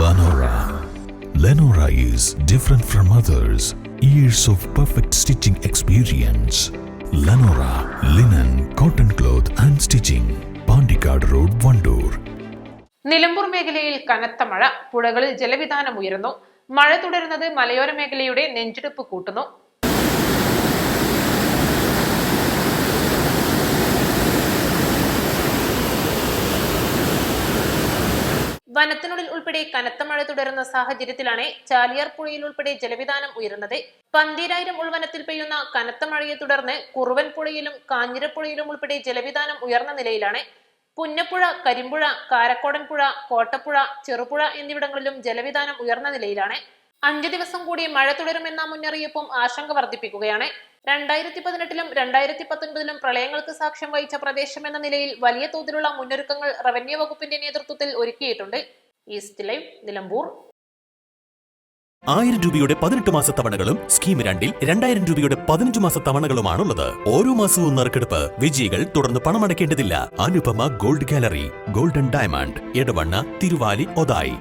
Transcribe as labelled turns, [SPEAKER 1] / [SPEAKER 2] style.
[SPEAKER 1] Lenora. Lenora is different from others. Years of perfect stitching experience. Lenora linen, cotton cloth and stitching. Pandikad Road, Vandoor.
[SPEAKER 2] Nilambur മേഖലയിൽ കനത്ത മഴ, പുഴകളിൽ ജലവിധാനം ഉയരുന്നു. മഴ തുടരുന്നത് മലയോര മേഖലയുടെ നെഞ്ചിടിപ്പ് കൂട്ടുന്നു. വനത്തിനുള്ളിൽ ഉൾപ്പെടെ കനത്ത മഴ തുടരുന്ന സാഹചര്യത്തിലാണ് ചാലിയാർ പുഴയിൽ ഉൾപ്പെടെ ജലവിധാനം ഉയരുന്നത്. പന്തീരായിരം ഉൾവനത്തിൽ പെയ്യുന്ന കനത്ത മഴയെ തുടർന്ന് കുറുവൻ പുഴയിലും കാഞ്ഞിരപ്പുഴയിലും ഉൾപ്പെടെ ജലവിധാനം ഉയർന്ന നിലയിലാണ്. പുന്നപ്പുഴ, കരിമ്പുഴ, കാരക്കോടൻ പുഴ, കോട്ടപ്പുഴ, ചെറുപുഴ എന്നിവിടങ്ങളിലും ജലവിധാനം ഉയർന്ന നിലയിലാണ്. 5 ദിവസം കൂടി മഴ തുടരുമെന്ന മുന്നറിയിപ്പും ആശങ്ക വർദ്ധിപ്പിക്കുകയാണ്. 2018-ലും 2019-ലും പ്രളയങ്ങൾക്ക് സാക്ഷ്യം വഹിച്ച പ്രദേശം എന്ന നിലയിൽ വലിയ തോതിലുള്ള മുന്നൊരുക്കങ്ങൾ റവന്യൂ വകുപ്പിന്റെ നേതൃത്വത്തിൽ ഒരുക്കിയിട്ടുണ്ട്. East live, Nilambur.
[SPEAKER 3] 1000 രൂപയുടെ 18 മാസ തവണകളും സ്കീം 2-ൽ 2000 രൂപയുടെ 15 മാസ തവണകളുമാണുള്ളത്. ഓരോ മാസവും നറുക്കെടുപ്പ്. വിജയികൾ തുടർന്ന് പണമടയ്ക്കേണ്ടതില്ല. Anupama gold gallery, golden diamond, Edavanna, Thiruvali, Othayi.